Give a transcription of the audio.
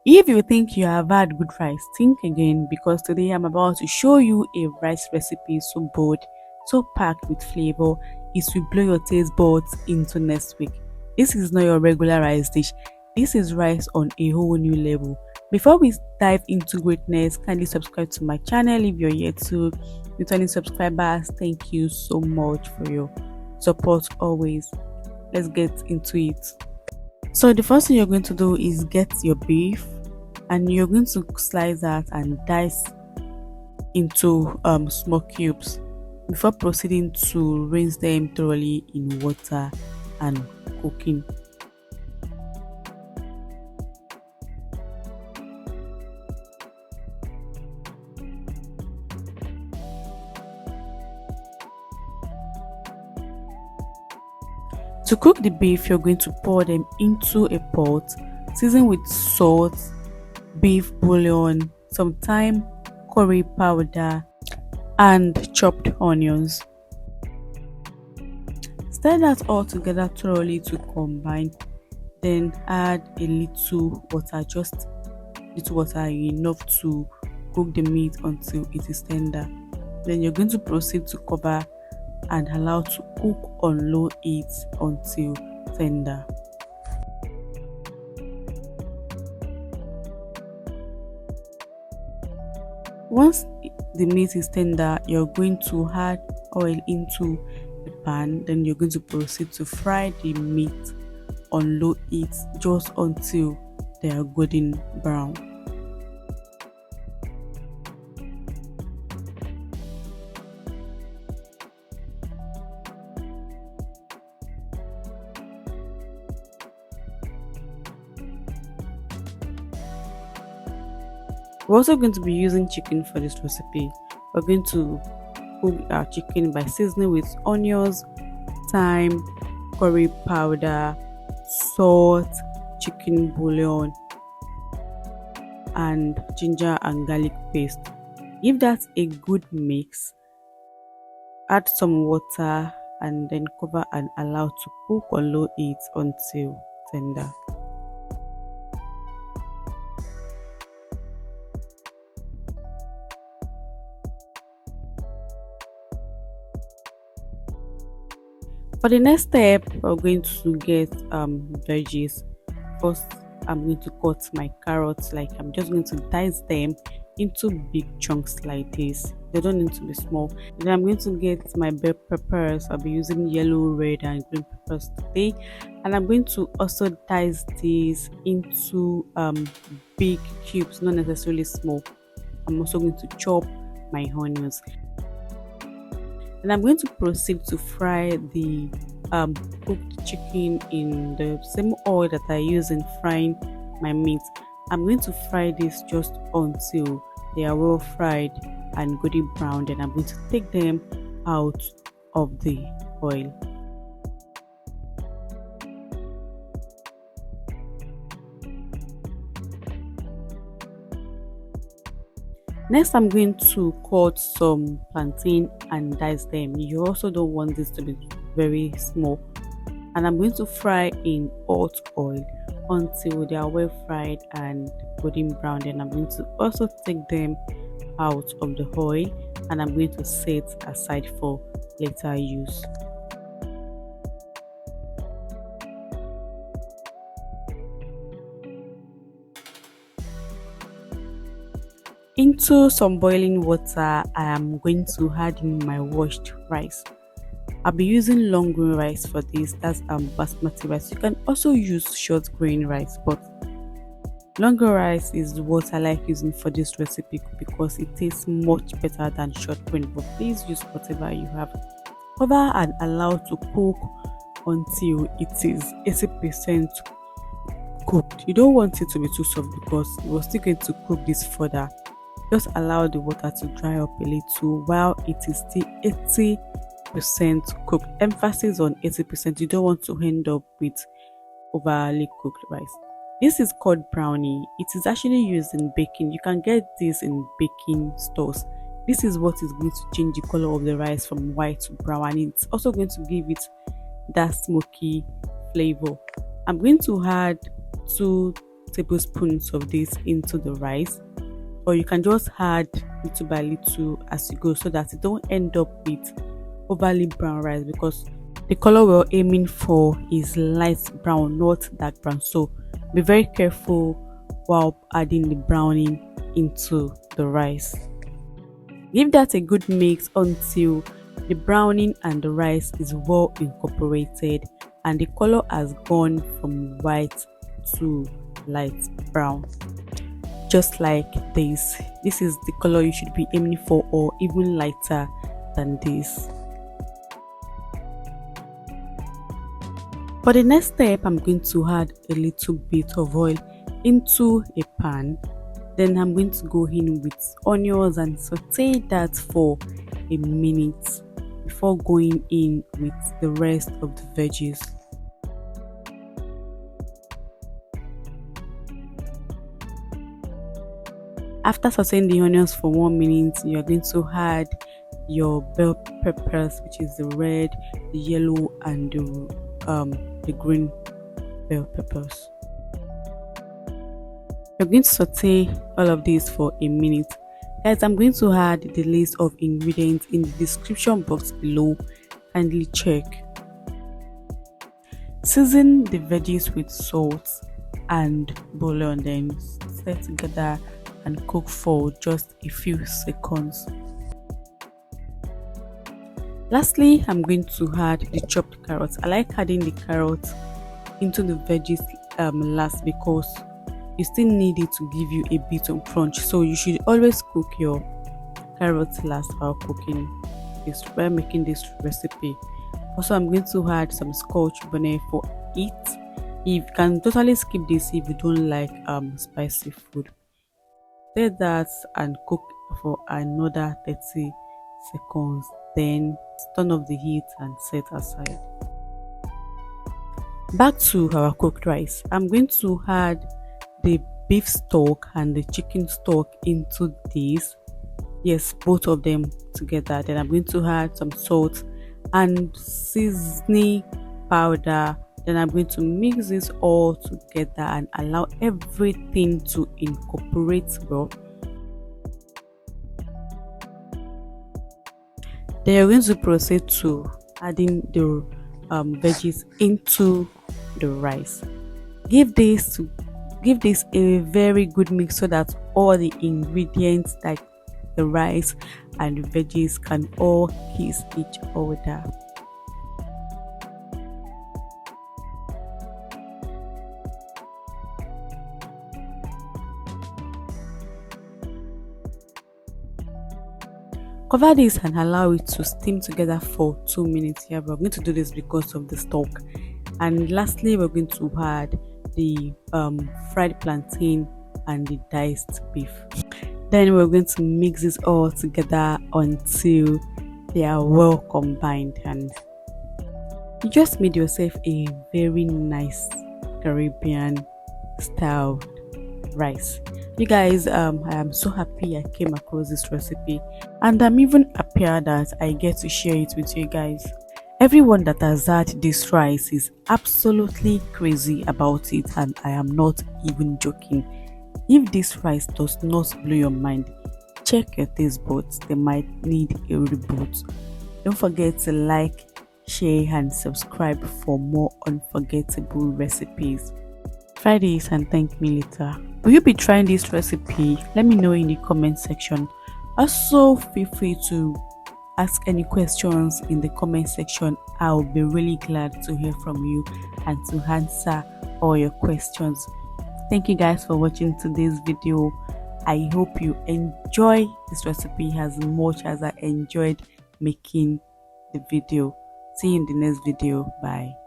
If you think you have had good rice, think again, because today I'm about to show you a rice recipe so bold, so packed with flavor, it will blow your taste buds into next week. This is not your regular rice dish. This is rice on a whole new level. Before we dive into greatness, kindly subscribe to my channel if you're here to. Returning subscribers, thank you so much for your support always. Let's get into it. So the first thing you're going to do is get your beef, and you're going to slice that and dice into small cubes before proceeding to rinse them thoroughly in water and cooking. To cook the beef, you're going to pour them into a pot, season with salt, beef bouillon, some thyme, curry powder, and chopped onions. Stir that all together thoroughly to combine. Then add a little water, just little water enough to cook the meat until it is tender. Then you're going to proceed to cover and allow to cook on low heat until tender. Once the meat is tender, you're going to add oil into the pan. Then you're going to proceed to fry the meat on low heat just until they are golden brown. We're also going to be using chicken for this recipe. We're going to cook our chicken by seasoning with onions, thyme, curry powder, salt, chicken bouillon, and ginger and garlic paste. Give that a good mix. Add some water and then cover and allow to cook on low heat until tender. For the next step, we're going to get veggies. First, I'm going to cut my carrots. Like, I'm just going to dice them into big chunks like this. They don't need to be small. Then I'm going to get my bell peppers. I'll be using yellow, red, and green peppers today. And I'm going to also dice these into big cubes, not necessarily small. I'm also going to chop my onions. And I'm going to proceed to fry the cooked chicken in the same oil that I use in frying my meat. I'm going to fry this just until they are well fried and golden brown. Then I'm going to take them out of the oil. Next, I'm going to cut some plantain and dice them. You also don't want this to be very small. And I'm going to fry in hot oil until they are well fried and golden brown. Then I'm going to also take them out of the oil and I'm going to set aside for later use. Into some boiling water, I am going to add in my washed rice. I'll be using long grain rice for this. That's basmati rice. You can also use short grain rice, but long grain rice is what I like using for this recipe because it tastes much better than short grain. But please use whatever you have. Cover and allow to cook until it is 80% cooked. You don't want it to be too soft because we're still going to cook this further. Just allow the water to dry up a little while it is still 80% cooked. Emphasis on 80%. You don't want to end up with overly cooked rice. This is called brownie. It is actually used in baking. You can get this in baking stores. This is what is going to change the color of the rice from white to brown, and it's also going to give it that smoky flavor. I'm going to add 2 tablespoons of this into the rice, or you can just add little by little as you go so that you don't end up with overly brown rice, because the color we're aiming for is light brown, not dark brown. So be very careful while adding the browning into the rice. Give that a good mix until the browning and the rice is well incorporated and the color has gone from white to light brown. Just like this. This is the color you should be aiming for, or even lighter than this. For the next step, I'm going to add a little bit of oil into a pan. Then I'm going to go in with onions and saute that for a minute before going in with the rest of the veggies. After sauteing the onions for 1 minute, you are going to add your bell peppers, which is the red, the yellow, and the green bell peppers. You're going to saute all of this for a minute. Guys, I'm going to add the list of ingredients in the description box below. Kindly check. Season the veggies with salt and bouillon, then stir together and cook for just a few seconds. Lastly, I'm going to add the chopped carrots. I like adding the carrots into the veggies last, because you still need it to give you a bit of crunch. So you should always cook your carrots last while making this recipe. Also, I'm going to add some scotch bonnet for it. You can totally skip this if you don't like spicy food. Stir that and cook for another 30 seconds. Then turn off the heat and set aside. Back to our cooked rice. I'm going to add the beef stock and the chicken stock into this. Yes, both of them together. Then I'm going to add some salt and seasoning powder. Then I'm going to mix this all together and allow everything to incorporate well. Then you're going to proceed to adding the veggies into the rice. Give this a very good mix so that all the ingredients like the rice and the veggies can all kiss each other. Cover this and allow it to steam together for 2 minutes. Here we're going to do this because of the stock. And lastly, we're going to add the fried plantain and the diced beef. Then we're going to mix this all together until they are well combined, and you just made yourself a very nice Caribbean style rice. You guys, I am so happy I came across this recipe, and I'm even happier that I get to share it with you guys. Everyone that has had this rice is absolutely crazy about it, and I am not even joking. If this rice does not blow your mind, check your taste buds. They might need a reboot. Don't forget to like, share, and subscribe for more unforgettable recipes. Try this and thank me later. Will you be trying this recipe? Let me know in the comment section. Also, feel free to ask any questions in the comment section. I'll be really glad to hear from you and to answer all your questions. Thank you guys for watching today's video. I hope you enjoy this recipe as much as I enjoyed making the video. See you in the next video. Bye.